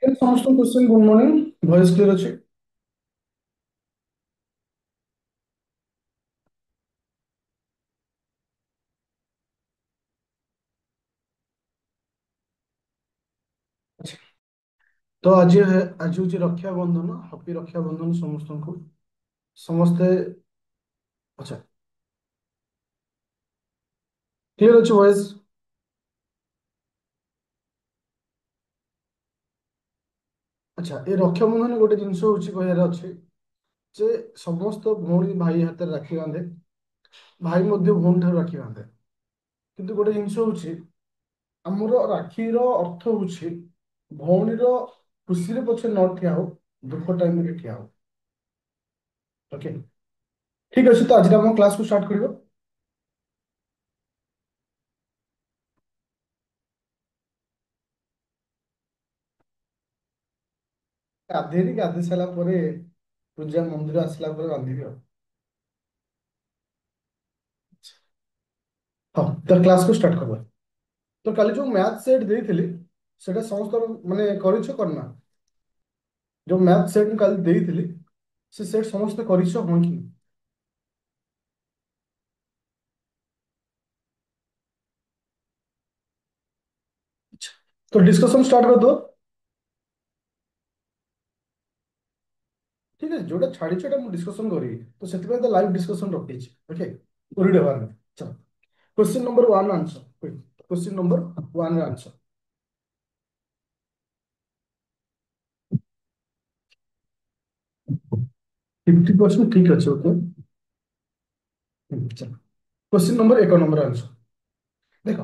ସମସ୍ତଙ୍କୁ question good morning. Voice clear ଅଛି? ଆଚ୍ଛା। ତ ଆଜି ହଉଛି ରକ୍ଷାବନ୍ଧନ। ହାପି ରକ୍ଷାବନ୍ଧନ ସମସ୍ତଙ୍କୁ। ସମସ୍ତେ ଆଚ୍ଛା, କ୍ଲିୟର ଅଛି ଭଏସ? ଆଚ୍ଛା, ଏ ରକ୍ଷାବନ୍ଧନ ଗୋଟେ ଜିନିଷ ହଉଛି କହିବାର ଅଛି ଯେ ସମସ୍ତ ଭଉଣୀ ଭାଇ ହାତରେ ରାକ୍ଷୀ ବାନ୍ଧେ, ଭାଇ ମଧ୍ୟ ଭଉଣୀ ଠାରୁ ରାକ୍ଷୀ ବାନ୍ଧେ। କିନ୍ତୁ ଗୋଟେ ଜିନିଷ ହଉଛି, ଆମର ରାକ୍ଷୀର ଅର୍ଥ ହଉଛି ଭଉଣୀର ଖୁସିରେ ପଛେ ନ ଠିଆ ହଉ, ଦୁଃଖ ଟାଇମରେ ଠିଆ ହଉ। ଓକେ, ଠିକ ଅଛି। ତ ଆଜି ଆମ କ୍ଲାସକୁ ଷ୍ଟାର୍ଟ କରିବା। ଗାଧେଇନି, ଗାଧେଇ ସାରିଲା ପରେ ପୂଜା ମନ୍ଦିର ଆସିଲା ପରେ ବାନ୍ଧିବି ଆଉ। ହଁ, ତ କ୍ଲାସକୁ ଷ୍ଟାର୍ଟ କରିବା। ତ କାଲି ଯୋଉ ମ୍ୟାଥ ସେଟ୍ ଦେଇଥିଲି ସେଟା ସମସ୍ତଙ୍କ ମାନେ କରିଛ କରିନା? ଯୋଉ ମ୍ୟାଥ ସେଟ୍ ମୁଁ କାଲି ଦେଇଥିଲି ସେ ସେଟ୍ ସମସ୍ତେ କରିଛ ହଁ କି? ଆଚ୍ଛା, ତ ଡିସ୍କସନ ଷ୍ଟାର୍ଟ କରିଦବ। ଠିକ ଅଛି, ଯୋଉଟା ଛାଡିଛ ସେଟା ମୁଁ ଡିସ୍କସନ କରିବି, ତ ସେଥିପାଇଁ ତ ଲାଇଭ ଡିସ୍କସନ ରଖିଛି। ଓକେ, କରିଡେ ହବାର ନାହିଁ। ଚलो, question number one answer. Question number one answer. 50% ठीक ଅଛି। ଓକେ, ଚलो, क्वेश्चन नंबर एक नंबर आंसर। ଦେଖ,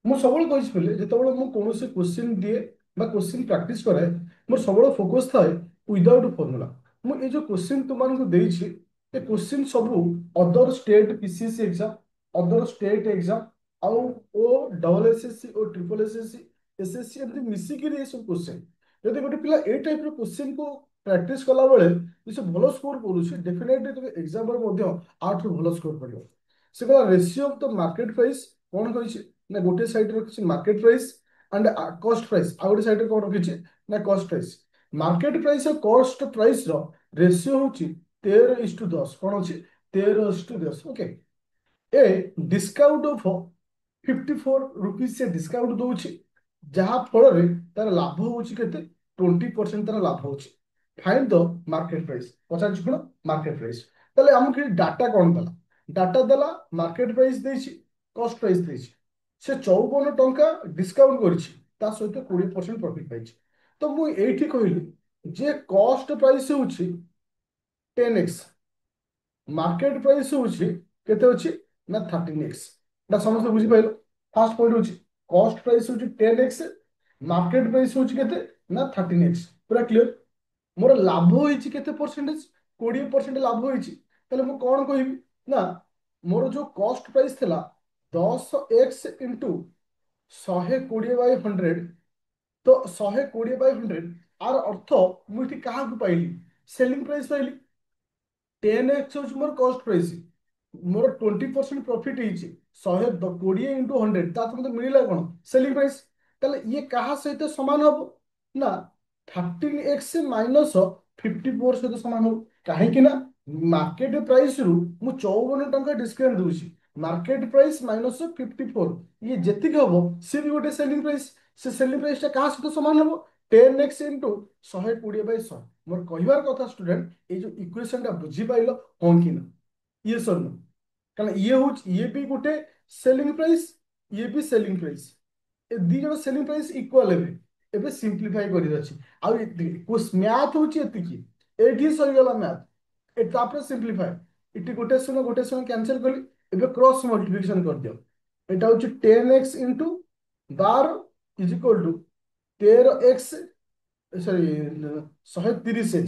ମୁଁ ସବୁବେଳେ କହିଛି ପିଲେ, ଯେତେବେଳେ ମୁଁ କୌଣସି କ୍ୱେଶ୍ଚିନ୍ ଦିଏ ବା କ୍ୱେଶ୍ଚିନ୍ ପ୍ରାକ୍ଟିସ କରାଏ, ମୋର ସବୁବେଳେ ଫୋକସ୍ ଥାଏ ୱିଦାଉଟ୍ ଫର୍ମୁଲା। ମୁଁ ଏଇ ଯୋଉ କ୍ୱେଶ୍ଚିନ୍ ତୁମମାନଙ୍କୁ ଦେଇଛି, ଏ କ୍ୱେଶ୍ଚିନ୍ ସବୁ other state PCSC exam, other state exam, ଆଉ ଓ ଡବଲ ଏସଏସସି ଓ ଟ୍ରିପଲ ଏସଏସସି, ଏସଏସସି ଏମିତି ମିଶିକିରି ଏସବୁ କ୍ୱେଶ୍ଚିନ୍। ଯଦି ଗୋଟେ ପିଲା ଏଇ ଟାଇପ୍ର କ୍ୱେଶ୍ଚିନ୍କୁ ପ୍ରାକ୍ଟିସ କଲାବେଳେ ସେ ଭଲ ସ୍କୋର କରୁଛି, ଡେଫିନେଟଲି ତମେ ଏକ୍ସାମରେ ମଧ୍ୟ ଆଠରୁ ଭଲ ସ୍କୋର କରିବ। ସେ କହିଲା ratio of the market price କଣ କହିଛି ନା ଗୋଟେ ସାଇଡରେ ରଖିଛି ମାର୍କେଟ ପ୍ରାଇସ୍ ଆଣ୍ଡ କଷ୍ଟ ପ୍ରାଇସ୍, ଆଉ ଗୋଟେ ସାଇଡରେ କଣ ରଖିଛି ନା କଷ୍ଟ ପ୍ରାଇସ୍। ମାର୍କେଟ ପ୍ରାଇସ୍ ଆଉ କଷ୍ଟ ପ୍ରାଇସ୍ ର ରେସିଓ ହଉଛି 13:10। କଣ ଅଛି? 13:10। Okay, A discount of 54 rupees से डिस्काउंट ଦଉଛି, ଯାହା ଫଳରେ ତାର ଲାଭ ହଉଛି କେତେ? 20% ତାର ଲାଭ ହଉଛି। Find the market price. ପଚାରୁଛି କଣ? Market price. ତାହେଲେ ଆମକୁ ଡାଟା କଣ ଦେଲା? ଡାଟା ଦେଲା ମାର୍କେଟ ପ୍ରାଇସ୍ ଦେଇଛି, କଷ୍ଟ ପ୍ରାଇସ୍ ଦେଇଛି। ସେ 54 ଟଙ୍କା ଡିସକାଉଣ୍ଟ କରିଛି, ତା ସହିତ 20% ପ୍ରଫିଟ୍ ପାଇଛି। ତ ମୁଁ ଏଇଠି କହିଲି ଯେ କଷ୍ଟ ପ୍ରାଇସ୍ ହେଉଛି 10x, ମାର୍କେଟ ପ୍ରାଇସ୍ ହେଉଛି କେତେ ଅଛି ନା 13x। ଏଟା ସମସ୍ତେ ବୁଝିପାରିଲ? ଫାର୍ଷ୍ଟ ପଏଣ୍ଟ ହେଉଛି କଷ୍ଟ ପ୍ରାଇସ୍ ହେଉଛି 10x, ମାର୍କେଟ ପ୍ରାଇସ୍ ହେଉଛି କେତେ ନା 13x। ପୁରା କ୍ଲିୟର? ମୋର ଲାଭ ହେଇଛି କେତେ ପରସେଣ୍ଟେଜ? 20% ଲାଭ ହେଇଛି। ତାହେଲେ ମୁଁ କଣ କହିବି ନା ମୋର ଯୋଉ କଷ୍ଟ ପ୍ରାଇସ୍ ଥିଲା 10x ଇଣ୍ଟୁ 120/100, ତ 120/100 ଆର ଅର୍ଥ ମୁଁ ଏଠି କାହାକୁ ପାଇଲି? ସେଲିଂ ପ୍ରାଇସ୍ ପାଇଲି। 10x ହେଉଛି ମୋର କଷ୍ଟ ପ୍ରାଇସ୍, ମୋର 20% ପ୍ରଫିଟ୍ ହେଇଛି, 120 × 100 ତା ତ ମତେ ମିଳିଲା କଣ? Selling price. ତାହେଲେ ଇଏ କାହା ସହିତ ସମାନ ହବ ନା 13x ମାଇନସ 54 ସହିତ ସମାନ ହବ। କାହିଁକି ନା ମାର୍କେଟ ପ୍ରାଇସ୍ ରୁ ମୁଁ 54 ଟଙ୍କା ଡିସକାଉଣ୍ଟ ଦଉଛି, ମାର୍କେଟ ପ୍ରାଇସ୍ ମାଇନସ 54, ଇଏ ଯେତିକି ହବ ସିଏ ବି ଗୋଟେ ସେଲିଂ ପ୍ରାଇସ୍। ସେ ସେଲିଂ ପ୍ରାଇସ୍ ଟା କାହା ସହିତ ସମାନ ହବ? 10x into 120/100। ମୋର କହିବାର କଥା ଷ୍ଟୁଡେଣ୍ଟ, ଏଇ ଯୋଉ ଇକ୍वेସନ ଟା ବୁଝିପାରିଲ ହଁ କି ନା? ଇଏ ସର, କାରଣ ଇଏ ହଉଛି, ଇଏ ବି ଗୋଟେ ସେଲିଂ ପ୍ରାଇସ୍, ଇଏ ବି ସେଲିଂ ପ୍ରାଇସ୍। ଏ ଦି ଜଣ ସେଲିଂ ପ୍ରାଇସ୍ ଇକ୍ୱାଲ ହେବେ। ଏବେ ସିମ୍ପ୍ଲିଫାଇ କରିବାର ଅଛି। ଆଉ ଏତିକି ମ୍ୟାଥ ହଉଛି ଏତିକି, ଏଇଠି ସରିଗଲା ମ୍ୟାଥ। ତାପରେ ସିମ୍ପ୍ଲିଫାଏ। ଏଠି ଗୋଟେ ଶୂନ କ୍ୟାନସଲ କଲି। ଏବେ କ୍ରସ୍ ମଲ୍ଟିପ୍ଲିକେସନ କରିଦିଅ। এটা হচ্ছে 10x into 12 is equal to 13x, sorry 130x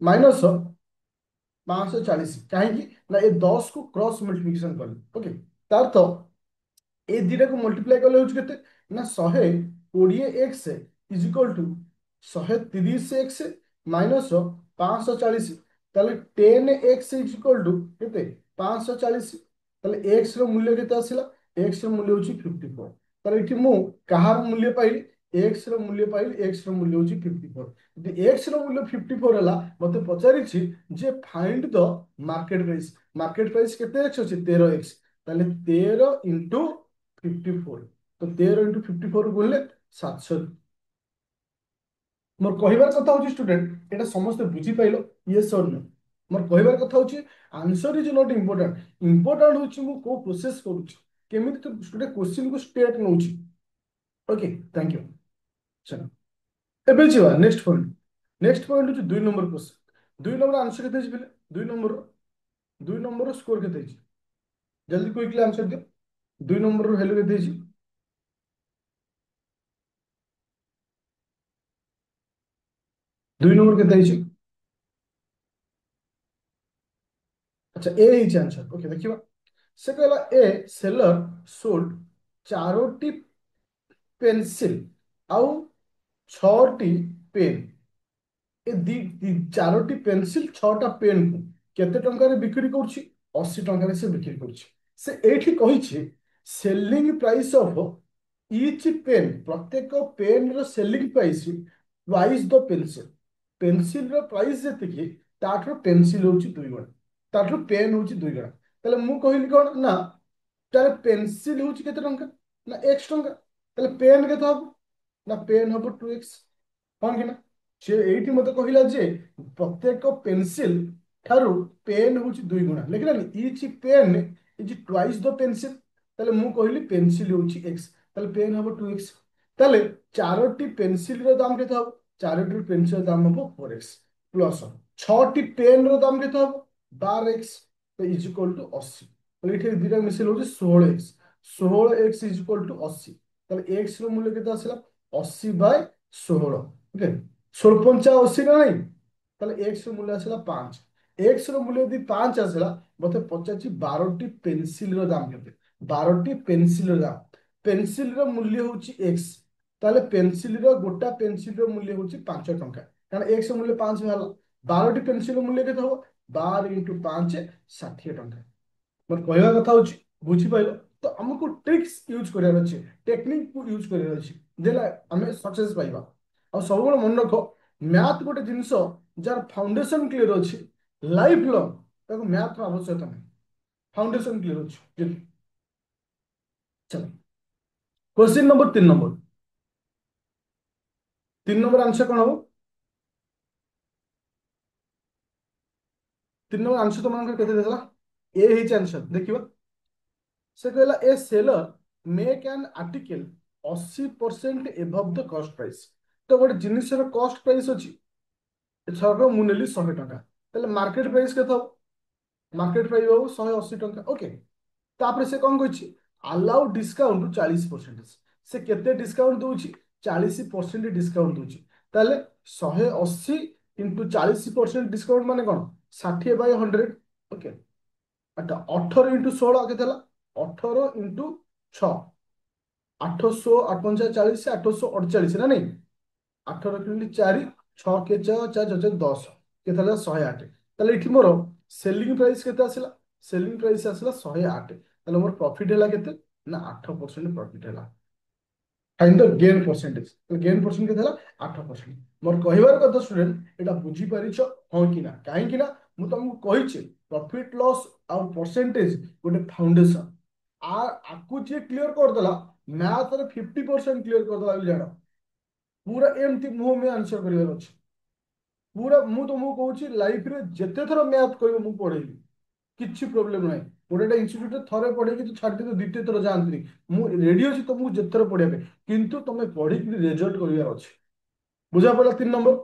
minus 540। କାହିଁକି ନା ଏ 10 କୁ କ୍ରସ୍ ମଲ୍ଟିପ୍ଲିକେସନ କଲି। ଓକେ, ତାର ଅର୍ଥ ଏ ଦିଟାକୁ ମଲ୍ଟିପ୍ଲାଏ କଲେ ହଉଛି କେତେ ନା 120x is equal to 130x minus 540। ତାହେଲେ 10x ଇଜ ଇକ୍ୱାଲ ଟୁ କେତେ? 540। ତାହେଲେ x ର ମୂଲ୍ୟ କେତେ ଆସିଲା? x ର ମୂଲ୍ୟ ହଉଛି 54। ତାହେଲେ ଏଠି ମୁଁ କାହାର ମୂଲ୍ୟ ପାଇଲି एक्स रो मूल्य पाइल एक्स रो मूल्य होची 54 यदि एक्स रो मूल्य 54 हला मते पचारिछि जे फाइंड द मार्केट प्राइस केते एक्स अछि 13x ताले 13 इनटू 54 तो 13 इनटू 54 बोले 700 मोर कहबार कथा होची स्टूडेंट एटा समस्त बुझी पाइलो यस और नो मोर कहबार कथा होची answer is not important important होची मु को प्रोसेस करूची केमिति तो स्टूडेंट क्वेश्चन को स्टेट नउची ओके थैंक यू चलो ଏବେ ଯିବା ନେକ୍ସଟ ପଏଣ୍ଟ ହଉଛି 2 ନମ୍ବର କ୍ୱେଶ୍ଚନ 2 ନମ୍ବର ଆନ୍ସର କେତେ ହେଇଛି ପିଲେ 2 ନମ୍ବର ସ୍କୋର କେତେ ହେଇଛି ଜଲ୍ଦି କୁଇକଲି ଆନ୍ସର ଦିଅ 2 ନମ୍ବର ଭ୍ୟାଲୁ କେତେ ହେଇଛି 2 ନମ୍ବର କେତେ ହେଇଛି ଆଚ୍ଛା ଏ ହେଇଛି ଆନ୍ସର ଓକେ ଦେଖିବା ସେ କହିଲା ଏ ସେଲର ସୋଲ୍ଡ 4ଟି ପେନସିଲ ଆଉ 6ଟି ପେନ୍ ଏ 4ଟି ପେନସିଲ 6ଟା ପେନ୍ କୁ କେତେ ଟଙ୍କାରେ ବିକ୍ରି କରୁଛି 80 ଟଙ୍କାରେ ସେ ବିକ୍ରି କରୁଛି ସେ ଏଇଠି କହିଛି selling price of each pen ପ୍ରତ୍ୟେକ ପେନ୍ ର selling price twice the pencil pencil ର ପ୍ରାଇସ୍ ଯେତିକି ତାଠାରୁ ପେନସିଲ ହଉଛି 2 ଗୁଣା ତାଠାରୁ ପେନ୍ ହଉଛି 2 ଗୁଣା ତାହେଲେ ମୁଁ କହିଲି କଣ ନା ତାହେଲେ ପେନସିଲ ହଉଛି କେତେ ଟଙ୍କା ନା x ଟଙ୍କା ତାହେଲେ ପେନ୍ କେତେ ହବ ନା ପେନ୍ ହବ 2x ହଁ କି ନା ସେ ଏଇଠି ମତେ କହିଲା ଯେ ପ୍ରତ୍ୟେକ ପେନସିଲ ଠାରୁ ପେନ୍ ହଉଛି 2 ଗୁଣା ଲେଖିଲାନି each pen is twice the pencil ତାହେଲେ ମୁଁ କହିଲି ପେନସିଲ ହଉଛି x ତାହେଲେ ପେନ୍ ହବ 2x ତାହେଲେ 4ଟି ପେନସିଲ ର ଦାମ କେତେ ହବ 4ଟି ପେନସିଲ ଦାମ ହବ 4x ପ୍ଲସ୍ 6ଟି ପେନ୍ ର ଦାମ କେତେ ହବ 12x ଇଜ ଇକ୍ୱାଲ ଟୁ 80 ତାହେଲେ ଏଠି ଦୁଇଟା ମିଶିଲେ ହଉଛି 16x 16x is equal to 80 ତାହେଲେ x ର ମୂଲ୍ୟ କେତେ ଆସିଲା 80/16 ଓକେ 16×5 80 ନା ନାଇଁ ତାହେଲେ x ର ମୂଲ୍ୟ ଆସିଲା 5 x ର ମୂଲ୍ୟ ଯଦି 5 ଆସିଲା ମତେ ପଚାରୁଛି 12ଟି ପେନସିଲ ର ଦାମ କେତେ 12ଟି ପେନସିଲ ର ଦାମ ପେନସିଲ ର ମୂଲ୍ୟ ହଉଛି x ତାହେଲେ ପେନସିଲ ର ଗୋଟା ପେନସିଲ ର ମୂଲ୍ୟ ହଉଛି 5 ଟଙ୍କା କାରଣ x ର ମୂଲ୍ୟ 5 ବାହାରିଲା 12ଟି ପେନସିଲ ର ମୂଲ୍ୟ କେତେ ହବ 12 × 5 60 ଟଙ୍କା ମୋର କହିବା କଥା ହଉଛି ବୁଝିପାରିଲ ତ ଆମକୁ ଟ୍ରିକ୍ସ ୟୁଜ କରିବାର ଅଛି ଟେକ୍ନିକ କୁ ୟୁଜ କରିବାର ଅଛି ଦେଲେ ଆମେ ସକ୍ସେସ ପାଇବା ଆଉ ସବୁବେଳେ ମନେ ରଖ ମ୍ୟାଥ ଗୋଟେ ଜିନିଷ ଯାହାର ଫାଉଣ୍ଡେସନ କ୍ଲିୟର ଅଛି ଲାଇଫ ଲଙ୍ଗ ତାକୁ ମ୍ୟାଥର ଆବଶ୍ୟକତା ନାହିଁ ଫାଉଣ୍ଡେସନ କ୍ଲିୟର ଅଛି ଚलो question number 3 number 3 number answer कौन हो 3 नंबर आंसर तो मान केते देला ए ही आंसर देखिबा से कहला a seller make an article 80% above the cost price तो गोटे जिनिसर कॉस्ट प्राइस अछि एथरक मु नेली 100 टका ताले मार्केट प्राइस केते हो मार्केट प्राइस हो 180 टका ओके तापर से कौन कहछि अलाउ डिस्काउंट 40% से केते डिस्काउंट दउछि 40% डिस्काउंट दउछि ताले 180 इंटू 40% डिस्काउंट माने कोन 60/100 ओके अच्छा 18 इंटू 16 केते हला 18 इंटू 6 800 8 848 ना नहीं 18 4 6 के 4 4 10 केते हला 108 ताले इठी मोर सेलिंग प्राइस केते आसिला सेलिंग प्राइस आसिला 108 ताले मोर प्रॉफिट हला केते ना 8% प्रॉफिट हला फाइंड द गेन परसेंटेज तो गेन परसेंट केते हला 8% मोर कहिबार कथा स्टूडेंट एटा बुझी परिछ हो कि ना काहे कि ना मु तुमको कहिछि प्रॉफिट लॉस और परसेंटेज गोटे फाउंडेशन आ आकु जे क्लियर कर देला मैथ रे 50% क्लियर कर देला जानो पूरा एमती मुंह में आंसर करिवार अछि पूरा मु तुमको कहूछि लाइफ रे जेते थरो मैथ कहबो मु पढेबी किछि प्रोब्लेम नाही गोटेटा इन्स्टिट्यूट थरे पढ़े कि छाड़ी दे द्वितीय थर जाती मु रेडी अच्छी तुमको जेते थर पढ़िया किंतु तुम पढ़ी रिजल्ट कर बुझा पड़ा 3 नंबर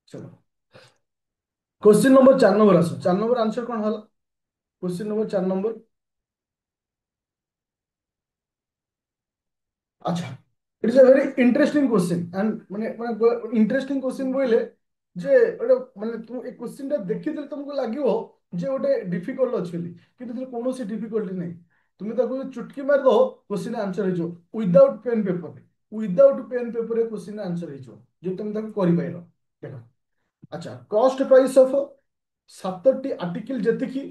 चलो क्वेश्चन नंबर 4 नंबर आस 4 नंबर आंसर कौन है क्वेश्चन नंबर 4 नंबर अच्छा it is a very interesting question and माने माने इंटरेस्टिंग क्वेश्चन बोले जे ओटे माने तुम ए क्वेश्चन टा देखिदे तुमको लागिवो जे ओटे डिफिकल्ट अछि किंतु जे कोनोसी डिफिकल्टी नहीं तुम ताको चुटकी मार दो क्वेश्चन आंसर हो without pen paper without pen paper question answer हो जे तुम ताको करि पाइलो देखो अच्छा कॉस्ट प्राइस ऑफ 7टी आर्टिकल जेतिकी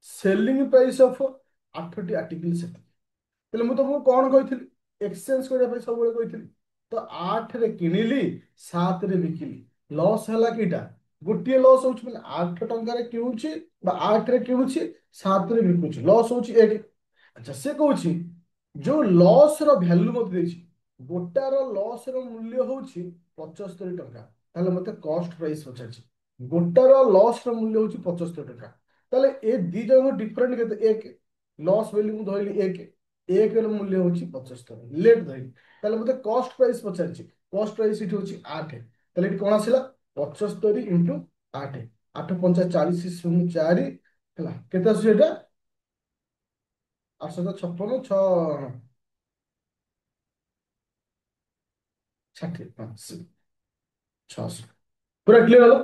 सेलिंग प्राइस ऑफ 8टी आर्टिकल सेतिकी तेले मु तुमको कोन कहिथिली एक्सचेंज करने सब कही तो 8 रे किनिली 7 रे बिकिली लॉस है किटा गोटे लॉस हो 8 टंकार किणुची 8 रे किणुची 7 रे बिकुची लॉस हो 1। अच्छा से कहूँ जो लॉस रो वैल्यू मत देछि गोटार लॉस रो मूल्य होछि 75 टंका ताहले मते कॉस्ट प्राइस पचाछि गोटार लॉस रो मूल्य होछि 75 टंका ताहले ए दी जन डिफरेंट केते एक लॉस वैल्यू मु धइली एक रो मूल्य होछि 75 लेट धइली ताहले मते कॉस्ट प्राइस पचाछि कॉस्ट प्राइस इठी होछि 8 ताहले इठी कोन आसिला 75 इनटू 8 8 5 40 0 4 ହେଲା କେତେ ଆସୁଛି ଏଟା 856 6 60 600 पूरा क्लियर हलो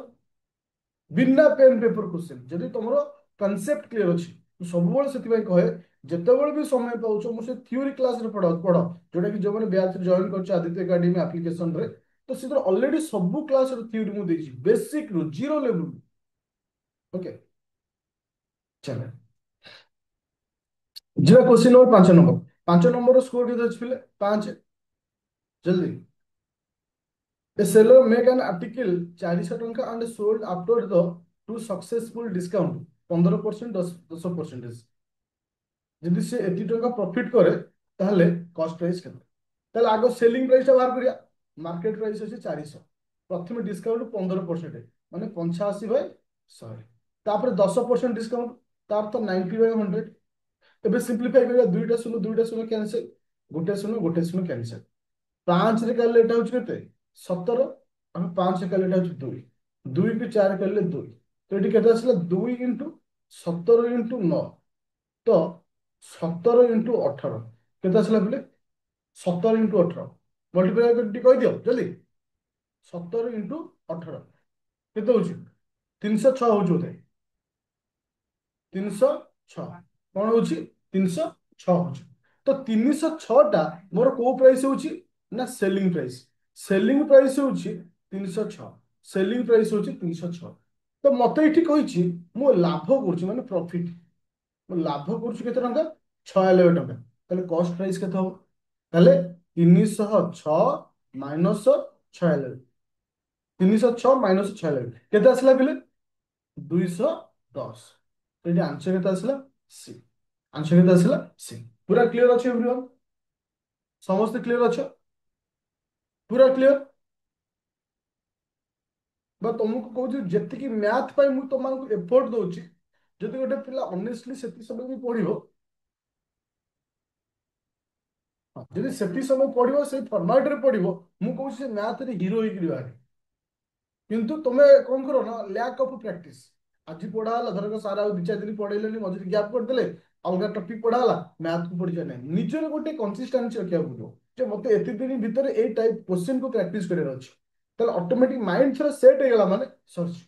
बिना पेन पेपर क्वेश्चन जदि तुमरो कॉन्सेप्ट क्लियर अछि सब बेले सेति भाई कहे जेतेबेले भी समय पाउछ मो से थ्योरी क्लास रे पढ़ जोटा कि जो माने बैच जॉइन करछ आदित्य एकेडमी एप्लीकेशन रे तो सिधर ऑलरेडी सब क्लास रे थ्योरी मु देछि बेसिक रु जीरो लेवल। ओके चलो जीरा question number 5 number 5 number score के अछि फिले 5 जल्दी A seller make an article 400 टंका and sold after the two successful discount 15% 10%। যদি সে এটি টাকা প্রফিট করে তাহলে কস্ট প্রাইস কেতে তাহলে আগে সেলিং প্রাইসটা বাহার করিয়া মার্কেট প্রাইস আছে 400 প্রথমে ডিসকাউন্ট 15% মানে 85/100 তারপরে 10% ডিসকাউন্ট তার তো 90/100 এবে সিম্পলিফাই করিয়া দুইটা শূন্য ক্যান্সেল গোটে শূন্য ক্যান্সেল 5 রে কালে এটা হচ্ছে কেতে 17 আমি 5 রে কালে এটা হচ্ছে 2 2 କୁ 4 কালে 2 তো এটি কেতে আসলে 2 ইনটু 17 ইনটু 9 तो 17 × 18 केते आसला बोले 17 × 18 मल्टीप्लाई करके कहि दियो जल्दी 17 × 18 केते होची 306 होची बोधे 306 कौन होची 306 होची तो 306 टा मोर को प्राइस होची ना सेलिंग प्राइस होची 306 सेलिंग प्राइस होची 306 तो मते एठी कहिची मो लाभ करची माने प्रॉफिट लाभ କରୁଛୁ କେତେ ଟଙ୍କା 96 ଟଙ୍କା ତାହେଲେ କଷ୍ଟ ପ୍ରାଇସ୍ କେତେ ହବ ତାହେଲେ 306 ମାଇନସ 96 306 ମାଇନସ 96 କେତେ ଆସିଲା କହିଲେ 210 ତ ଏଠି ଆନ୍ସର କେତେ ଆସିଲା ସି ଆନ୍ସର କେତେ ଆସିଲା ସି ପୁରା କ୍ଲିୟର ଅଛି ଏଭ୍ରିୱାନ୍ ସମସ୍ତେ କ୍ଲିୟର ଅଛ ପୁରା କ୍ଲିୟର ବା ତମକୁ କହୁଛି ଯେତିକି ମ୍ୟାଥ ପାଇଁ ମୁଁ ତମମାନଙ୍କୁ ଏଫର୍ଟ ଦଉଛି ଯଦି ଗୋଟେ ପିଲା ଅନେଷ୍ଟଲି ସେତିକି ସମୟ ବି ପଢିବ ଯଦି ସେତିକି ସମୟ ପଢିବ ସେଇ ଫର୍ମାଟ ରେ ପଢିବ ମୁଁ କହୁଛି ସେ ମ୍ୟାଥ ରେ ହିରୋ ହେଇକି ବାହାରେ କିନ୍ତୁ ତମେ କଣ କର ନା ଲ୍ୟାକ୍ ଅଫ୍ ପ୍ରାକ୍ଟିସ ଆଜି ପଢା ହେଲା ଧରକ ସାର୍ ଆଉ 2 4 ଦିନ ପଢେଇଲେନି ମଝିରେ ଗ୍ୟାପ୍ କରିଦେଲେ ଅଲଗା ଟପିକ ପଢା ହେଲା ମ୍ୟାଥ କୁ ପଢିବା ନାହିଁ ନିଜର ଗୋଟେ କନସିଷ୍ଟାନ୍ସି ରଖିବାକୁ ପଡିବ ଯେ ମତେ ଏତେ ଦିନ ଭିତରେ ଏଇ ଟାଇପ କ୍ୱେଶ୍ଚନ କୁ ପ୍ରାକ୍ଟିସ କରିବାର ଅଛି ତାହେଲେ ଅଟୋମେଟିକ ମାଇଣ୍ଡ ଥରେ ସେଟ୍ ହେଇଗଲା ମାନେ ସରିଛି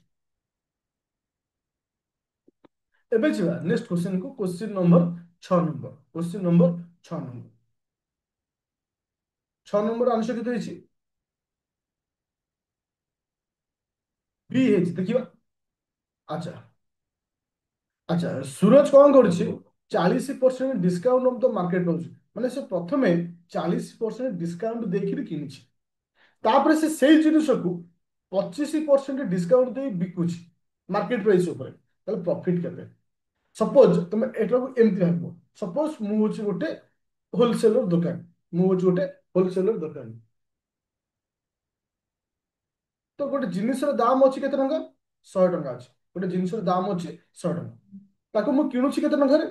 ଏବେ ଯିବା ନେକ୍ସଟ କ୍ୱେଶ୍ଚନ କୁ question number 6 number question number 6 number 6 number answer କେତେ ହେଇଛି बी ହେଇଛି ଦେଖିବା ଆଚ୍ଛା আচ্ছা সুরজ কଣ କରୁଛି 40% ଡିସକାଉଣ୍ଟ ଅଫ ଦ ମାର୍କେଟ ନଉଛି ମାନେ ସେ ପ୍ରଥମେ 40% ଡିସକାଉଣ୍ଟ ଦେଇକିରି କିଣିଛି ତାପରେ ସେ ସେଇ ଜିନିଷକୁ 25% ଡିସକାଉଣ୍ଟ ଦେଇ ବିକୁଛି ମାର୍କେଟ ପ୍ରାଇସ୍ ଉପରେ ତାହେଲେ ପ୍ରଫିଟ କେତେ ସପୋଜ ତମେ ଏଟାକୁ ଏମିତି ଭାବିବ ସପୋଜ ମୁଁ ହଉଛି ଗୋଟେ ହୋଲସେଲର ଦୋକାନ ମୁଁ ହଉଛି ଗୋଟେ ହୋଲସେଲର ଦୋକାନ ତ ଗୋଟେ ଜିନିଷର ଦାମ ଅଛି କେତେ ଟଙ୍କା 100 ଟଙ୍କା ଅଛି ଗୋଟେ ଜିନିଷର ଦାମ ଅଛି 100 ଟଙ୍କା ତାକୁ ମୁଁ କିଣୁଛି କେତେ ଟଙ୍କାରେ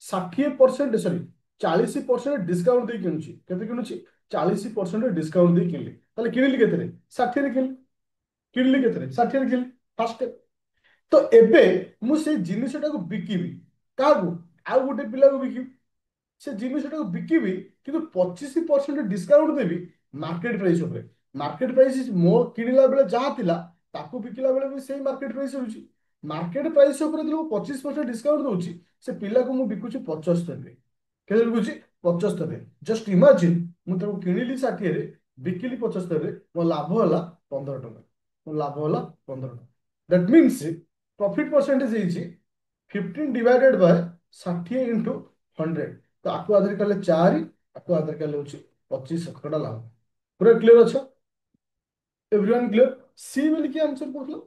60% ସରି 40% ଡିସକାଉଣ୍ଟ ଦେଇ କିଣୁଛି କେତେ କିଣୁଛି 40% ଡିସକାଉଣ୍ଟ ଦେଇ କିଣିଲି ତାହେଲେ କିଣିଲି କେତେରେ 60ରେ କିଣିଲି କିଣିଲି କେତେରେ 60ରେ କିଣିଲି ଫାଷ୍ଟ ତ ଏବେ ମୁଁ ସେଇ ଜିନିଷଟାକୁ ବିକିବି କାହାକୁ ଆଉ ଗୋଟେ ପିଲାକୁ ବିକିବି ସେ ଜିନିଷଟାକୁ ବିକିବି କିନ୍ତୁ 25% ଡିସକାଉଣ୍ଟ ଦେବି ମାର୍କେଟ ପ୍ରାଇସ୍ ଉପରେ ମାର୍କେଟ ପ୍ରାଇସ୍ ମୋ କିଣିଲା ବେଳେ ଯାହା ଥିଲା ତାକୁ ବିକିଲା ବେଳେ ବି ସେଇ ମାର୍କେଟ ପ୍ରାଇସ୍ ହେଉଛି ମାର୍କେଟ ପ୍ରାଇସ୍ ଉପରେ ଯଦି ମୁଁ 25% ଡିସକାଉଣ୍ଟ ଦଉଛି ସେ ପିଲାକୁ ମୁଁ ବିକୁଛି 75ରେ କେତେ ବିକୁଛି 75ରେ ଜଷ୍ଟ ଇମାଜିନ୍ ମୁଁ ତାକୁ କିଣିଲି 60ରେ ବିକିଲି 75ରେ ମୋ ଲାଭ ହେଲା 15 ଟଙ୍କା ମୋ ଲାଭ ହେଲା 15 ଟଙ୍କା ଦ୍ୟାଟ ମିନ୍ସ ପ୍ରଫିଟ ପରସେଣ୍ଟେଜ ହେଇଛି 15 / 60 × 100 तो आपको आधार कले 4 आपको आधार कले होची 25 ଲାଭ। ପୁରା କ୍ଲିୟର ଅଛ? Everyone clear? ସି ବୋଲି କି ଆନ୍ସର କରୁଥିଲ?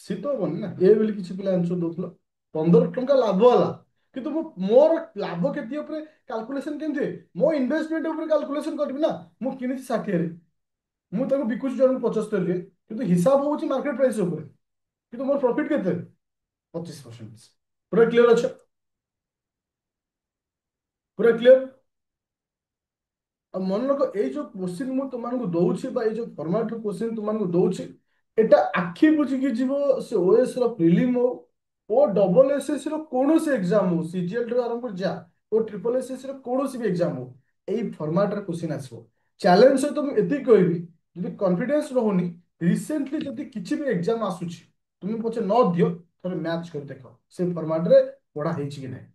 ସି ତ ହବନି ନା, ଏ ବୋଲି କିଛି ପିଲା ଆନ୍ସର ଦଉଥିଲ। 15 ଟଙ୍କା ଲାଭ ହେଲା, କିନ୍ତୁ ମୁଁ ମୋର ଲାଭ କ୍ଷତି ଉପରେ କାଲକୁଲେସନ କେମିତି ହୁଏ? ମୋ ଇନଭେଷ୍ଟମେଣ୍ଟ ଉପରେ କାଲକୁଲେସନ କରିବି ନା। ମୁଁ କିଣିଛି 60ରେ, ମୁଁ ତାକୁ ବିକୁଛି ଜଣକୁ 75ରେ, କିନ୍ତୁ ହିସାବ ହଉଛି ମାର୍କେଟ ପ୍ରାଇସ୍ ଉପରେ, କିନ୍ତୁ ମୋର ପ୍ରଫିଟ କେତେ? 25%। ପୁରା କ୍ଲିୟର ଅଛ? ପୁରା କ୍ଲିୟର? ଆଉ ମନେ ରଖ, ଏଇ ଯୋଉ କୋଶ୍ଚିନ୍ ମୁଁ ତୁମମାନଙ୍କୁ ଦଉଛି ବା ଏଇ ଯୋଉ ଫର୍ମାଟ କୋଶ୍ଚିନ୍ ତୁମମାନଙ୍କୁ ଦଉଛି, ଏଟା ଆଖି ବୁଝିକି ଯିବ। ସେ ଓଏସ୍ ର ପ୍ରିଲିମ୍ ହଉ, ଓ ଡବଲ ଏସଏସ୍ ର କୌଣସି ଏକ୍ସାମ ହଉ, ସିଜିଏଲ ଠାରୁ ଆରମ୍ଭ କରି ଯା, ଓ ଟ୍ରିପଲ ଏସଏସ୍ ର କୌଣସି ବି ଏକ୍ସାମ ହଉ, ଏଇ ଫର୍ମାଟ ର କୋଶ୍ଚିନ୍ ଆସିବ। ଚ୍ୟାଲେଞ୍ଜ ସହିତ ମୁଁ ଏତିକି କହିବି, ଯଦି କନଫିଡେନ୍ସ ରହୁନି, ରିସେଣ୍ଟଲି ଯଦି କିଛି ବି ଏକ୍ସାମ ଆସୁଛି, ତୁମେ ପଛେ ନ ଦିଅ, ଥରେ ମ୍ୟାଚ୍ କରି ଦେଖ ସେ ଫର୍ମାଟ ରେ ପଢା ହେଇଛି କି ନାହିଁ।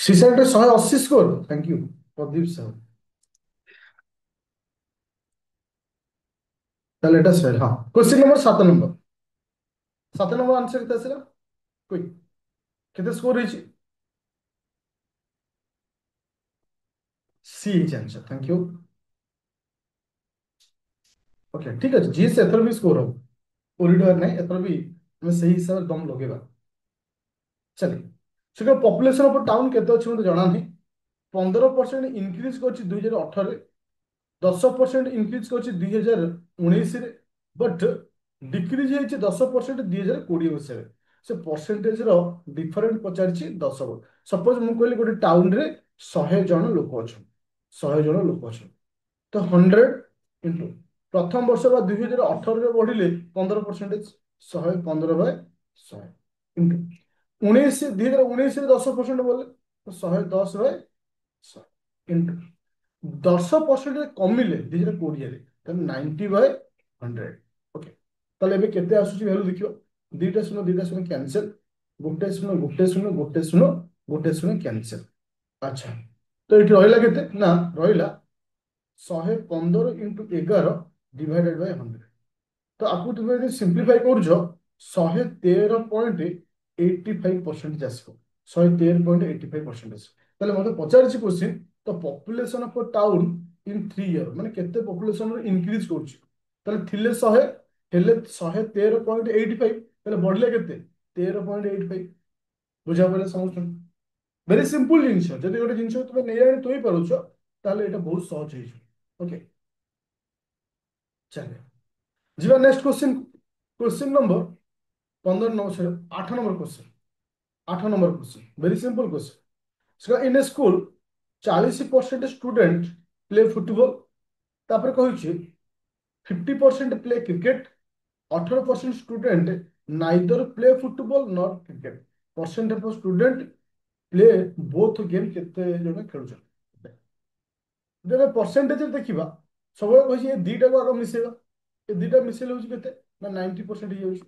ସିସାଇଟ୍ 180 score. Thank you Pradeep sir. ତାହେଲେ ଏଟା ସେଟ୍। ହଁ, question number 7 number. 7 number answer କେତେ ଆସିଲା? କୁଇକ୍। କେତେ ସ୍କୋର ହେଇଛି? ସି ହେଇଛି ଆନ୍ସର। Thank you. ଓକେ, ଠିକ ଅଛି। ଜିଏସ୍ ଏଥର ବି ସ୍କୋର ହବ, ଓରିଡିଆର ନାହିଁ, ଏଥର ବି ଆମେ ସେଇ ହିସାବରେ ଦମ ଲଗେଇବା। ଚାଲେ, ସେଟା ପପୁଲେସନ ଅଫ ଟାଉନ କେତେ ଅଛି ମୋତେ ଜଣା ନାହିଁ। 15% ଇନକ୍ରିଜ କରିଛି 2018ରେ, 10% ଇନକ୍ରିଜ କରିଛି 2019ରେ, ବଟ୍ ଡିକ୍ରିଜ ହେଇଛି 10% 2020 ମସିହାରେ। ସେ ପରସେଣ୍ଟେଜ ର ଡିଫରେନ୍ସ ପଚାରିଛି 10 ବର୍ଷ। ସପୋଜ ମୁଁ କହିଲି ଗୋଟେ ଟାଉନରେ 100 ଜଣ ଲୋକ ଅଛନ୍ତି, 100 ଜଣ ଲୋକ ଅଛନ୍ତି, ତ 100 ଇଣ୍ଟୁ ପ୍ରଥମ ବର୍ଷ ବା 2018ରେ ବଢିଲେ 15%, 115/100 ଇଣ୍ଟୁ 2019ରେ 10% ବୋଲେ 110/100 ଇଣ୍ଟୁ 10% କମିଲେ 2020ରେ, ତାହେଲେ 90/100। ଓକେ, ତାହେଲେ ଏବେ କେତେ ଆସୁଛି ଭ୍ୟାଲୁ ଦେଖିବ। ଦିଟା ଶୂନ ଦିଟା ଶୂନ କ୍ୟାନସେଲ, ଗୋଟେ ଶୂନ ଗୋଟେ ଶୂନ ଗୋଟେ ଶୂନ ଗୋଟେ ଶୂନ କ୍ୟାନସେଲ। ଆଚ୍ଛା, ତ ଏଠି ରହିଲା କେତେ ନା, ରହିଲା 115 × 11 ଡିଭାଇଡେଡ୍ ବାଇ 100। ତ ଆକୁ ତୁମେ ଯଦି ସିମ୍ପ୍ଲିଫାଇ କରୁଛ, 113.85% ଆସିବ। 113.85% ଆସିବ। ତାହେଲେ ମତେ ପଚାରିଛି କ୍ୱେଶ୍ଚିନ୍, ତ population of town in 3 year, ମାନେ କେତେ ପପୁଲେସନ ଇନକ୍ରିଜ କରୁଛି। ତାହେଲେ ଥିଲେ 100, ହେଲେ 113.85, ତାହେଲେ ବଢିଲେ କେତେ? 13.85। ବୁଝା ପଡିଲା ସମସ୍ତଙ୍କୁ? ଭେରି ସିମ୍ପଲ ଜିନିଷ। ଯଦି ଗୋଟେ ଜିନିଷ ତୁମେ ନେଇ ଆଣି ତୋଇ ପାରୁଛ, ତାହେଲେ ଏଇଟା ବହୁତ ସହଜ ହେଇଯିବ। ଓକେ, ଚାଲେ ଯିବା next question. Question number 15 number से 8 number question. 8 number question very simple question. In a school 40% student play football, तापर कहूँ 50% play cricket, 18% student neither play football not cricket, percent of student play both game केते जण खेलुछन। जब percentage देखिबा, सब कहि ए दुईटा को आग मिसेबा, ए दुईटा मिसेल होछि केते ना 90% ही होछि।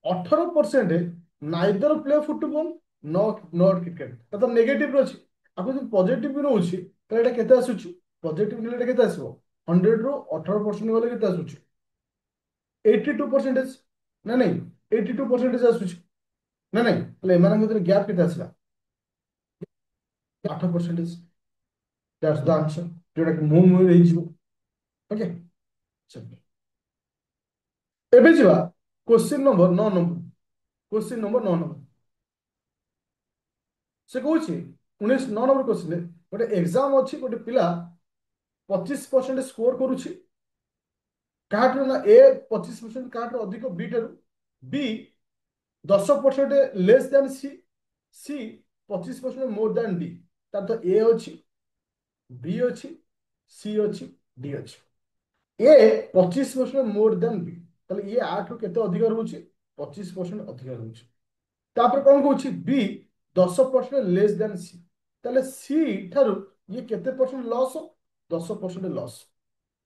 18% neither play football not cricket, तो नेगेटिव अछि। आपको जो पॉजिटिव भी रहउछि, तो एटा केते आसुछि? पॉजिटिव नेले एटा केते आसीबो? 100 रो 18% गले केते आसुछि? 82%। ना नहीं, 82% आसुछि ना नहीं, तले एमान भितर गैप केते आसला? 8%। दैट्स द आंसर, जोटा कि मो मो रही जिवो। ओके, चल एबे जिवा question number 9 number. Question number 9 number से कहूँ 19 9 नंबर क्वेश्चन, गोटे एग्जाम अच्छी, गोटे पिला 25% स्कोर करुच्ची, काहाठू ना ए 25% काहाठू अधिक बी ठारू, बी 10% लेस देन सी, सी 25% मोर देन डी। तार तो ए अच्छी, बी अच्छी, सी अच्छी, डी अच्छी। ए 25% मोर देन बी, ताहले ये आठू केते अधिक रहउची? 25% अधिक रहउची। तापर कौन कहूँ बी 10% लेस देन सी, ताहले सी ठारू ये केते percent loss? 10% loss.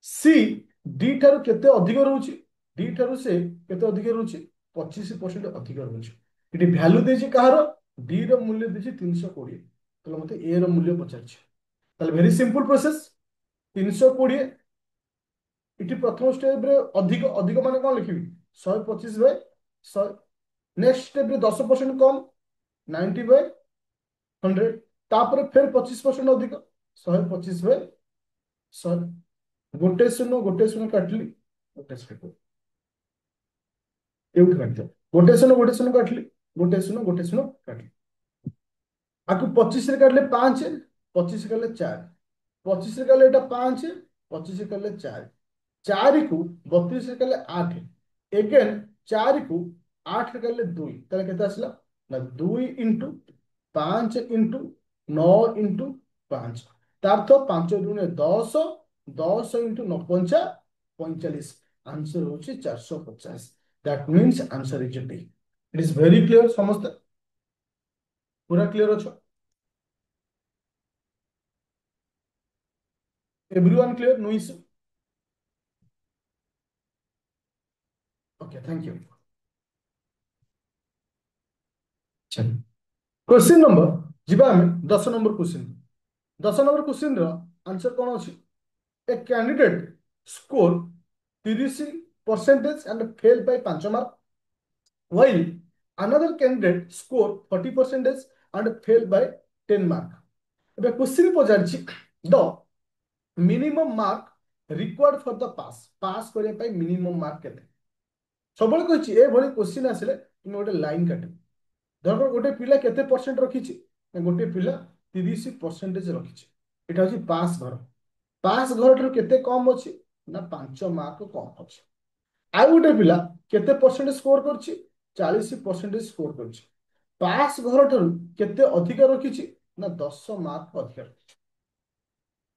C D ठारू केते अधिक रहउची? डी ठारू से केते अधिक रहउची? 25% अधिक रहउची। इटी वैल्यू देछि कहार? डी रो मूल्य देछि 320, ताहले मते ए रो मूल्य पचारछि। ताहले वेरी सिंपल प्रोसेस, 320 इटी प्रथम स्टेप रे अधिक अधिक माने कौन लिखिबी 125 बाय 100। नेक्स्ट स्टेप रे 10% कम 90 बाय 100। तापर फिर 25% अधिक 125 बाय 100। गोटे शून्य काटली गोटे शून्य एउठ काट गोटे शून्य काटली गोटे शून्य काटली आकु 25 रे काटले 5 25 काटले 4 25 काले एटा 5 25 काले 4 4 को 32 काले 8 एगेन 4 को 8 काले 2 ताले केते आसला ना 2 इंटू 5 इंटू 9 इंटू 5 तार तो 5 दुने 10 10 इंटू 9 पंचा 45 आंसर होची 450। That means answer is D. It is very clear समस्त पूरा क्लियर अछो everyone clear no issue okay thank you question number जीवा हमें 10 नंबर क्वेश्चन 10 नंबर क्वेश्चन रो आंसर कौन अछि a candidate score 30% and failed by 5 mark while another candidate score 40% and failed by 10 mark ଏବେ question पचारछि the minimum mark required for the pass କରିବା ପାଇଁ minimum mark केते सबले कहछि ए भली क्वेश्चन आसिले तुम गोटे लाइन काट धर गोटे पिला केते परसेंट रखिछि गोटे पिला 30% रखिछि एटा होछि पास घर ठाରୁ केते कम अछि ना 5 मार्क कम अछि आउ गोटे पिला केते परसेंट स्कोर करछि 40% स्कोर करछि पास घर ठाରୁ केते अधिक रखिछि ना 10 मार्क अधिक रखिछि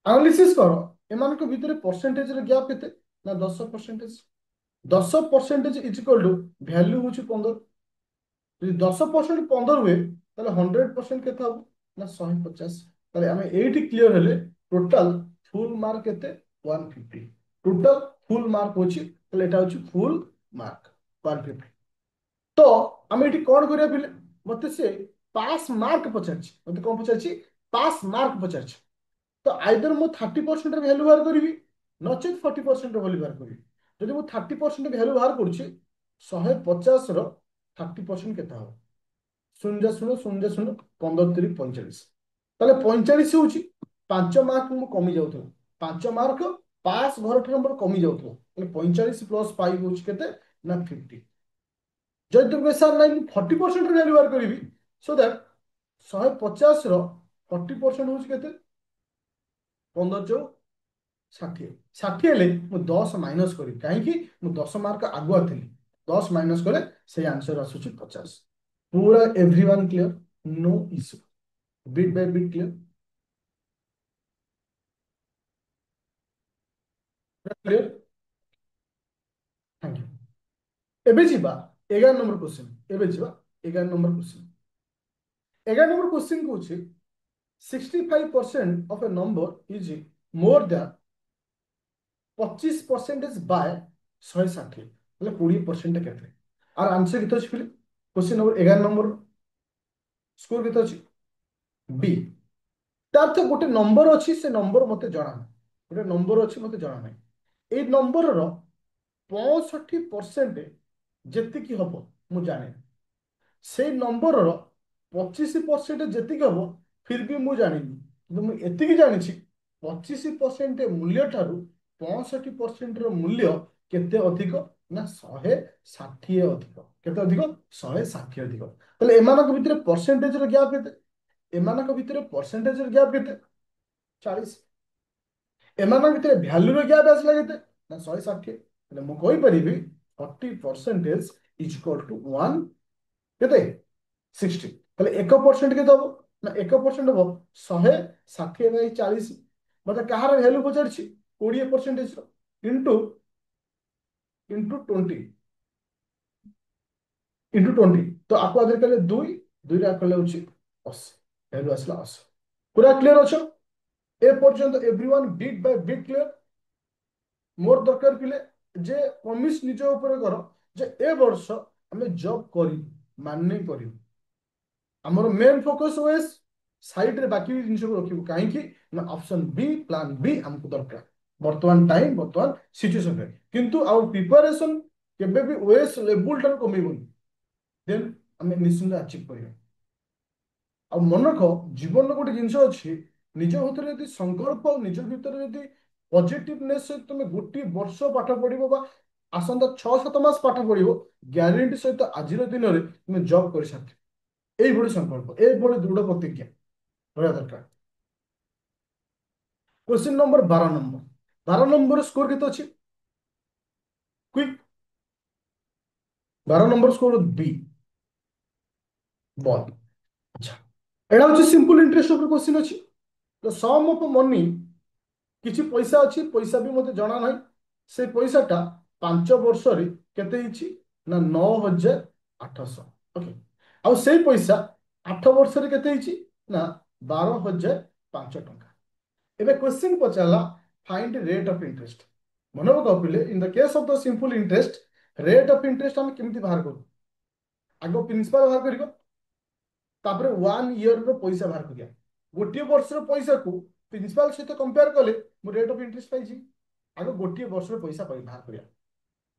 एनालिसिस करो एमानक भितरे परसेंटेज रे गैप केते ना 10%। 10% इज इक्वल टू वैल्यू होछि 15 যদি 10% 15 हुए তাহলে 100% কেতে হবে না 150 তাহলে আমি এইটি ক্লিয়ার হলে টোটাল ফুল মার্ক কেতে 150 টোটাল ফুল মার্ক হচ্ছে তাহলে এটা হচ্ছে ফুল মার্ক 150 তো আমি এটি কোন করিয়া পিলে মতে সে পাস মার্ক পচারছি মতে কোন পচারছি পাস মার্ক পচারছি তো আইদর মু 30% ର ভ্যালু বাହାର କରିବି নচେତ 40% ର ভ্যালୁ ବାହାର କରିବି ଯଦି ମୁଁ 30% ଭ୍ୟାଲୁ ବାହାର କରୁଛି 150 ର 30% କେତେ ହବ 0.0 0.0 15 3 45 তাহলে 45 হଉଛି 5 ମାର୍କ ମୁଁ କମି ଯାଉଥିବ 5 ମାର୍କ ପାସ୍ ଘର ଠାରୁ ମୋର କମି ଯାଉଥିବ ତାହେଲେ 45 ପ୍ଲସ୍ 5 ହଉଛି କେତେ ନା 50 ଯଦି ତୁମେ ସାର୍ ନାଇଁ ମୁଁ 40% ର ଭ୍ୟାଲୁ ବାହାର କରିବି ସୋ ଦ୍ୟାଟ୍ 150 ର 40% ହଉଛି କେତେ 15 ଚଉ 60 60 ହେଲେ ମୁଁ 10 ମାଇନସ୍ କରିବି କାହିଁକି ମୁଁ 10 ମାର୍କ ଆଗୁଆ ଥିଲି 10 ମାଇନସ୍ କଲେ ସେଇ ଆନ୍ସର ଆସୁଛି 50 पूरा everyone clear no issue bit by bit clear clear thank you एबे जीवा 11 नंबर क्वेश्चन एबे जीवा 11 नंबर क्वेश्चन 11 नंबर क्वेश्चन को अछि 65% of a number is more than 25% bye 160 मतलब 20% केते और आंसर कितो अछि फिर क्वेश्चन नंबर 11 नंबर स्कोर कितो अछि बी तार तो गोटे नंबर अछि से नंबर मते जणा गोटे नंबर अछि मते जणा नै ए नंबर रो 65% ଯେତିକି ହବ ମୁଁ ଜାଣେ ସେଇ ନମ୍ବରର 25% ଯେତିକି ହବ ଫିର ବି ମୁଁ ଜାଣିନି କିନ୍ତୁ ମୁଁ ଏତିକି ଜାଣିଛି 25% ମୂଲ୍ୟ ଠାରୁ 65% ର ମୂଲ୍ୟ କେତେ ଅଧିକ ନା 160 ଅଧିକ କେତେ ଅଧିକ 160 ଅଧିକ ତାହେଲେ ଏମାନଙ୍କ ଭିତରେ ପରସେଣ୍ଟେଜ ର ଗ୍ୟାପ କେତେ ଏମାନଙ୍କ ଭିତରେ ପରସେଣ୍ଟେଜ ର ଗ୍ୟାପ କେତେ 40 ଏମାନଙ୍କ ଭିତରେ ଭ୍ୟାଲୁ ର ଗ୍ୟାପ ଆସିଲା କେତେ ନା 160 ହେଲେ ମୁଁ କହିପାରିବି 40% इज इक्वल टू 1 केते 60 তাহলে 1% কেতে হবো না 1% হবো 160 বাই 40 মতে কাହାର ভ্যালু পচারছি 20% ର ইনটু ইনটু 20 ইনটু 20 তো আকু আদের কলে 2 2 রে আকলে হচ্ছে 80 ভ্যালু আসলা 80 পুরা ক্লিয়ার অছ এ পর্যন্ত everyone bit by bit clear मोर दरकार पिले जे प्रमिस निज ऊपर कर जे ए वर्ष आमे जॉब करी मानने करी हमर मेन फोकस ओएस साइड रे बाकी जिनिस को रखिबो काहे कि ना ऑप्शन बी प्लान बी हमको दरकार ବର୍ତ୍ତମାନ ଟାଇମ୍ ବର୍ତ୍ତମାନ ସିଚୁଏସନରେ କିନ୍ତୁ ଆଉ ପ୍ରିପାରେସନ କେବେ ବି ୱେସ୍ ଲେବୁଲ ଠାରୁ କମେଇବନି ଦେନ୍ ଆମେ ନିଶ୍ଚିନ୍ତ ଆଚିଭ୍ କରିବା। ଆଉ ମନେ ରଖ ଜୀବନର ଗୋଟେ ଜିନିଷ ଅଛି ନିଜ ଭିତରେ ଯଦି ସଂକଳ୍ପ ଆଉ ନିଜ ଭିତରେ ଯଦି ପଜିଟିଭନେସ୍ ସହିତ ତମେ ଗୋଟିଏ ବର୍ଷ ପାଠ ପଢିବ ବା ଆସନ୍ତା 6-7 ମାସ ପାଠ ପଢିବ ଗ୍ୟାରେଣ୍ଟି ସହିତ ଆଜିର ଦିନରେ ତୁମେ ଜବ୍ କରିସାରିଥିବ। ଏଇଭଳି ସଂକଳ୍ପ ଏଇଭଳି ଦୃଢ ପ୍ରତିଜ୍ଞା ରହିବା ଦରକାର। Question number 12 number 12 number score केते अछि क्विक 12 नंबर स्कोर बी बॉल। अच्छा एटा हচ্ছে सिंपल इंटरेस्ट ऊपर क्वेश्चन अछि तो सम ऑफ मनी किछि पैसा अछि पैसा भी मते जଣା नाही से पैसाटा 5 वर्ष रे केते हिची ना 9,800 ओके आउ से पैसा 8 वर्ष रे केते हिची ना 12,005 टଙ୍କା। ଏବେ क्वेश्चन पचाला फाइंड रेट ऑफ इंटरेस्ट मन पकाउले in the case of the simple interest rate of interest हम केमती बाहर करू आगो प्रिंसिपल बाहर करियो तापर 1 ईयर रो पैसा बाहर करिया गोटे वर्ष रो पैसा को प्रिंसिपल सहित कंपेयर कले मो रेट ऑफ इंटरेस्ट पाइछि आगो गोटे वर्ष रो पैसा बाहर करिया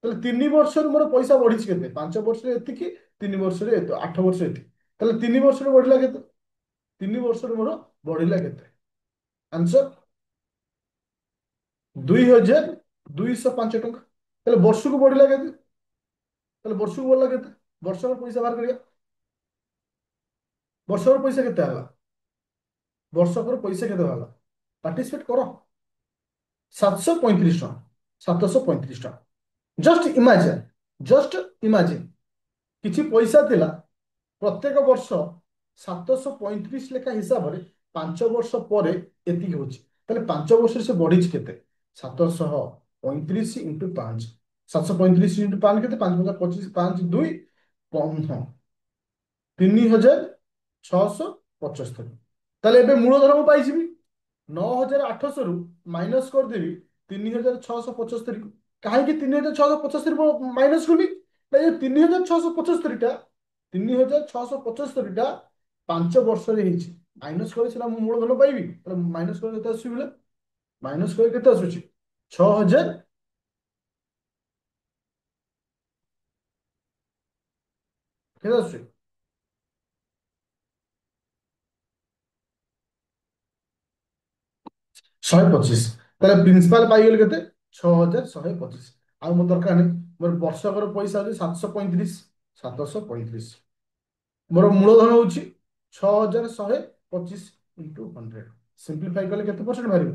তাহলে 3 वर्ष मोर पैसा बढ़ी केते 5 वर्ष एतिकी 3 वर्ष 8 वर्ष एति তাহলে 3 वर्ष बढ़िला केते 3 वर्ष मोर बढ़िला केते आंसर 2,205 ଟଙ୍କା ତାহଲେ ବର୍ଷକୁ ବଢିଲା କେତେ ତାହଲେ ବର୍ଷକୁ ବଢିଲା କେତେ ବର୍ଷର ପଇସା ବାହାର କରିବା ବର୍ଷର ପଇସା କେତେ ହେଲା ବର୍ଷକର ପଇସା କେତେ ହେଲା ପାର୍ଟିସିପେଟ କର 735 ଟଙ୍କା 735 ଟଙ୍କା ଜଷ୍ଟ ଇମାଜିନ କିଛି ପଇସା ଥିଲା ପ୍ରତ୍ୟେକ ବର୍ଷ 735 ଲେଖା ହିସାବରେ 5 ବର୍ଷ ପରେ ଏତିକି ହଉଛି ତାହେଲେ 5 ବର୍ଷରେ ସେ ବଢିଛି କେତେ 735 × 5 735 × 5 କେତେ 5×5 = 25 5×2 ହଁ 3,675 ତାହେଲେ ଏବେ ମୂଳଧନ ମୁଁ ପାଇଯିବି 9,800 ରୁ ମାଇନସ କରିଦେବି 3,675 କୁ କାହିଁକି 3,675 ମାଇନସ କଲି ନା ଏ 3,675 ଟା 3,675 ଟା 5 ବର୍ଷରେ ହେଇଛି ମାଇନସ କରି ସିନା ମୁଁ ମୂଳଧନ ପାଇବି ତାହେଲେ ମାଇନସ କରି କେତେ ଆସିବି ମାଇନସ କରି କେତେ ଆସୁଛି 6,000 କେତେ ଆସୁଛି 125 ତାହେଲେ ପ୍ରିନ୍ସିପାଲ ପାଇଗଲେ କେତେ 6,125 ଆଉ ମୋ ଦରକାର ନାହିଁ ମୋର ବର୍ଷକର ପଇସା ଅଛି 735 ମୋର ମୂଳଧନ ହଉଛି 6,125 × 100 ସିମ୍ପ୍ଲିଫାଇ କଲେ କେତେ ପରସେଣ୍ଟ ବାହାରିବ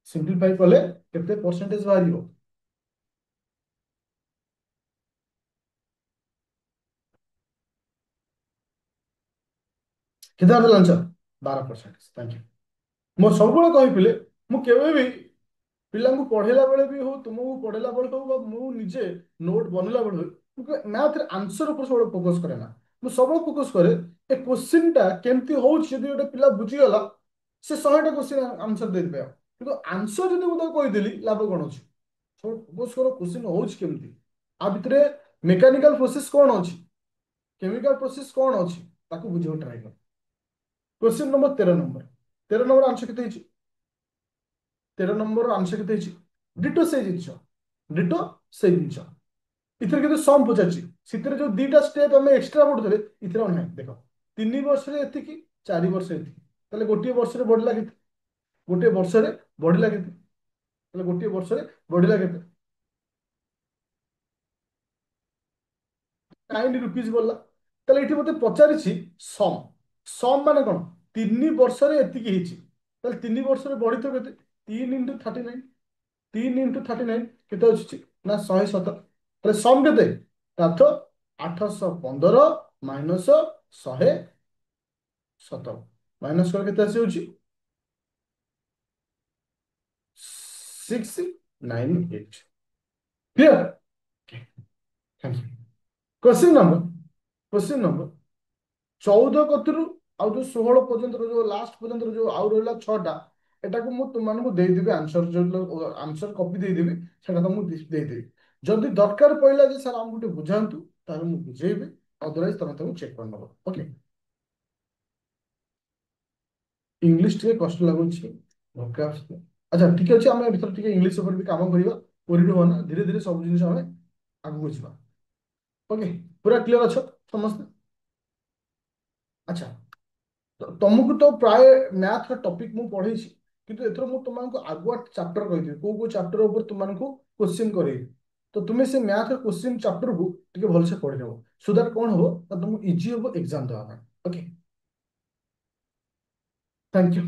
ସିମ୍ପ୍ଲିଫାଇ କଲେ କେତେ ପରସେଣ୍ଟେଜ ବାହାରିବ କେତେ ଆସିଲା ଆନ୍ସର 12%। ଥ୍ୟାଙ୍କ ୟୁ ମୁଁ ସବୁବେଳେ କହିଥିଲେ ମୁଁ କେବେ ବି ପିଲାଙ୍କୁ ପଢେଇଲା ବେଳେ ବି ହଉ ତୁମକୁ ପଢେଇଲା ବେଳେ ହଉ ବା ମୁଁ ନିଜେ ନୋଟ ବନେଇଲା ବେଳେ ହଉ ମୁଁ ମ୍ୟାଥରେ ଆନ୍ସର ଉପରେ ସବୁବେଳେ ଫୋକସ କରେ ନା ମୁଁ ସବୁବେଳେ ଫୋକସ କରେ ଏ କୋଶ୍ଚିନ୍ ଟା କେମିତି ହଉଛି ଯଦି ଗୋଟେ ପିଲା ବୁଝିଗଲା ସେ 100ଟା କୋଶ୍ଚିନ୍ ଆନ୍ସର ଦେଇଦେବେ ଆଉ କିନ୍ତୁ ଆନ୍ସର ଯଦି ମୁଁ ତାକୁ କହିଦେଲି ଲାଭ କଣ ଅଛି ସବୁବେଳେ ଫୋକସ କର କୋଶ୍ଚିନ୍ ହଉଛି କେମିତି ଆ ଭିତରେ ମେକାନିକାଲ ପ୍ରୋସେସ କଣ ଅଛି କେମିକାଲ ପ୍ରୋସେସ କଣ ଅଛି ତାକୁ ବୁଝିବାକୁ ଟ୍ରାଏ କର question number 13 number 13 number answer केते ହେଇଛି 13 नंबर आंसर केते ହେଇଛି डिटो ସେଇ ଜିନିଷ डिटो ସେଇ ଜିନିଷ इथरे केते सम पचारछि सितरे जो दीटा स्टेप हमें एक्स्ट्रा पढुतले इथरे नाही देखो 3 वर्ष रे एतिकी 4 वर्ष एतिकी ताले गोटे वर्ष रे बढ़ला केते गोटे वर्ष रे बढ़ला केते ताले गोटे वर्ष रे बढ़ला केते 9 रुपीस बढ़ला ताले इठी मते पचारिछि सम सम माने कोन 3 वर्ष रे एतिकी ହେଇଛି ताले 3 वर्ष रे बढ़ी तो केते 3 × 39 3 × 39 କେତେ ଆସୁଛି ନା 117 ତାହେଲେ ସମ କେତେ ତାର 815 ମାଇନସ 117 ମାଇନସ କଲେ କେତେ ଆସିଯାଉଛି 698 କ୍ଲିୟର क्वेश्चन नंबर 14 କତିରୁ ଆଉ ଯୋଉ 16 ପର୍ଯ୍ୟନ୍ତ ଯୋଉ ଲାଷ୍ଟ ପର୍ଯ୍ୟନ୍ତ ଯୋଉ ଆଉ ରହିଲା 6ଟା ଏଟାକୁ ମୁଁ ତୁମମାନଙ୍କୁ ଦେଇଦେବି ଆନ୍ସର ଯୋଉ ଆନ୍ସର କପି ଦେଇଦେବି ସେଟା ତ ମୁଁ ଦେଇଦେବି ଯଦି ଦରକାର ପଇଲା ଯେ ସାର୍ ଆମକୁ ଟିକେ ବୁଝାନ୍ତୁ ତାହେଲେ ମୁଁ ବୁଝେଇବି ଅଦରୱାଇଜ ତମେ ତାକୁ ଚେକ୍ କରିନେବ ଓକେ ଇଂଲିଶ ଟିକେ କଷ୍ଟ ଲାଗୁଛି vocabs अच्छा ठीक ଅଛି ଆମେ ଭିତରେ ଟିକେ ଇଂଲିଶ ଉପରେ ବି କାମ କରିବା ଓରିଡି ହନା ଧୀରେ ଧୀରେ ସବୁ ଜିନିଷ ଆମେ ଆଗକୁ ଯିବା ଓକେ ପୁରା କ୍ଲିୟର ଅଛ ସମସ୍ତେ ଆଚ୍ଛା ତମକୁ ତ ପ୍ରାୟ ମ୍ୟାଥର ଟପିକ ମୁଁ ପଢେଇଛି କିନ୍ତୁ ଏଥର ମୁଁ ତୁମକୁ ଆଗୁଆ ଚାପ୍ଟର କହିଦେବି କୋଉ କୋଉ ଚାପ୍ଟର ଉପରେ ତୁମକୁ କ୍ୱେଶ୍ଚିନ୍ କରେଇବି ତ ତୁମେ ସେ ମ୍ୟାଥର କ୍ୱେଶ୍ଚିନ୍ ଚାପ୍ଟରକୁ ଟିକେ ଭଲସେ ପଢିଦେବ ସୋ ଦ୍ୟାଟ କଣ ହବ ନା ତୁମକୁ ଇଜି ହବ ଏକ୍ସାମ ଦେବା ପାଇଁ ଓକେ ଥ୍ୟାଙ୍କ ୟୁ